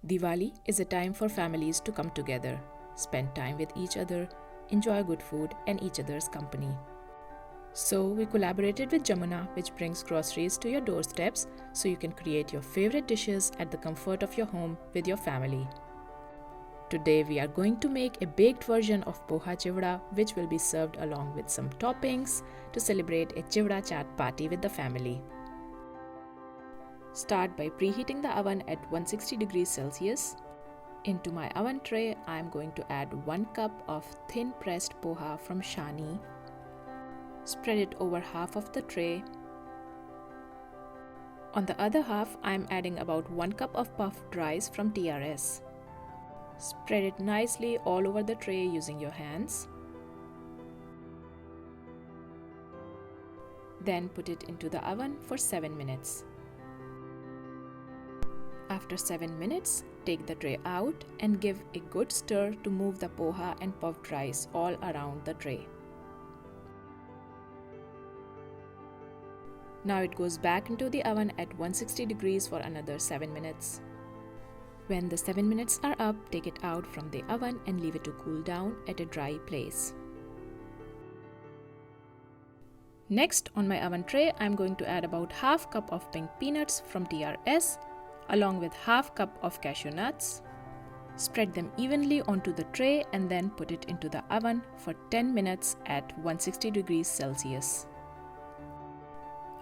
Diwali is a time for families to come together, spend time with each other, enjoy good food and each other's company. So we collaborated with Jamoona, which brings groceries to your doorsteps so you can create your favorite dishes at the comfort of your home with your family. Today we are going to make a baked version of Poha Chivda, which will be served along with some toppings to celebrate a Chivda chaat party with the family. Start by preheating the oven at 160 degrees Celsius. Into my oven tray, I am going to add 1 cup of thin pressed poha from Shani. Spread it over half of the tray. On the other half, I am adding about 1 cup of puffed rice from TRS. Spread it nicely all over the tray using your hands. Then put it into the oven for 7 minutes. After 7 minutes, take the tray out and give a good stir to move the poha and puffed rice all around the tray. Now it goes back into the oven at 160 degrees for another 7 minutes. When the 7 minutes are up, take it out from the oven and leave it to cool down at a dry place. Next, on my oven tray, I am going to add about half cup of pink peanuts from TRS along with half cup of cashew nuts. Spread them evenly onto the tray and then put it into the oven for 10 minutes at 160 degrees Celsius.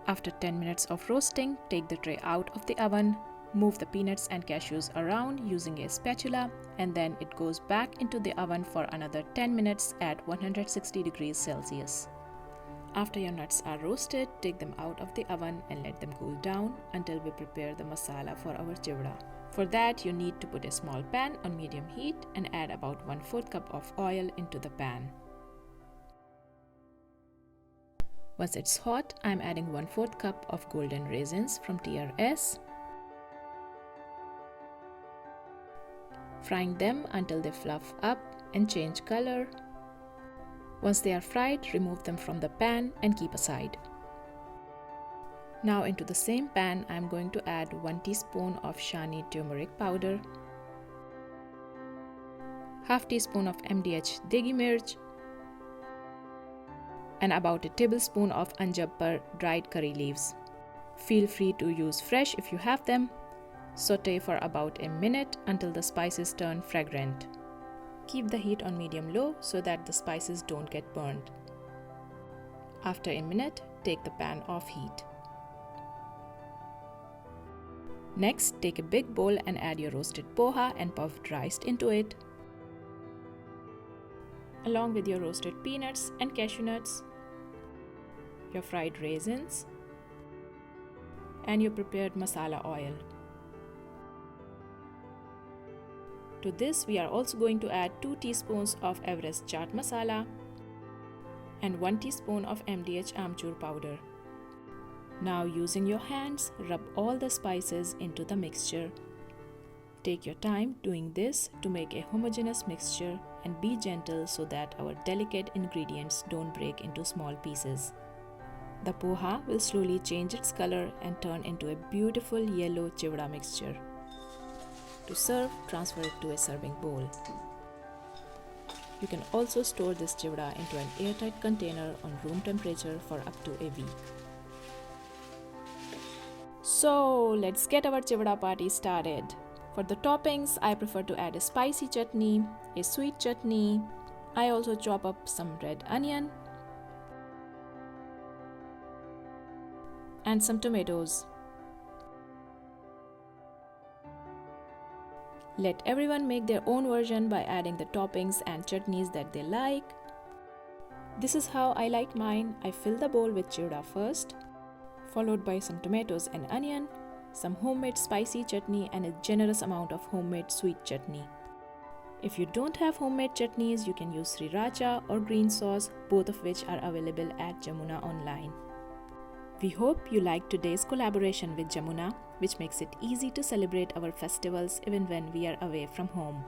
After 10 minutes of roasting, take the tray out of the oven, move the peanuts and cashews around using a spatula, and then it goes back into the oven for another 10 minutes at 160 degrees Celsius. After your nuts are roasted, take them out of the oven and let them cool down until we prepare the masala for our chivda. For that, you need to put a small pan on medium heat and add about 1/4 cup of oil into the pan. Once it's hot, I am adding 1/4 cup of golden raisins from TRS. Frying them until they fluff up and change color. Once they are fried, remove them from the pan and keep aside. Now into the same pan, I am going to add 1 teaspoon of Shani turmeric powder, half teaspoon of MDH deggi mirch, and about a tablespoon of anjab dried curry leaves. Feel free to use fresh if you have them. Saute for about a minute until the spices turn fragrant. Keep the heat on medium-low so that the spices don't get burned. After a minute, take the pan off heat. Next, take a big bowl and add your roasted poha and puffed rice into it, along with your roasted peanuts and cashew nuts, your fried raisins, and your prepared masala oil. To this, we are also going to add 2 teaspoons of Everest chaat masala and 1 teaspoon of MDH amchur powder. Now, using your hands, rub all the spices into the mixture. Take your time doing this to make a homogeneous mixture and be gentle so that our delicate ingredients don't break into small pieces. The poha will slowly change its color and turn into a beautiful yellow chivda mixture. To serve, transfer it to a serving bowl. You can also store this chivda into an airtight container on room temperature for up to a week. So let's get our chivda party started. For the toppings, I prefer to add a spicy chutney, a sweet chutney. I also chop up some red onion and some tomatoes. Let everyone make their own version by adding the toppings and chutneys that they like. This is how I like mine. I fill the bowl with chivda first, followed by some tomatoes and onion, some homemade spicy chutney, and a generous amount of homemade sweet chutney. If you don't have homemade chutneys, you can use sriracha or green sauce, both of which are available at Jamoona online. We hope you liked today's collaboration with Jamoona, which makes it easy to celebrate our festivals even when we are away from home.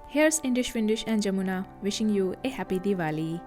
Here's Indisch.windisch and Jamoona wishing you a happy Diwali.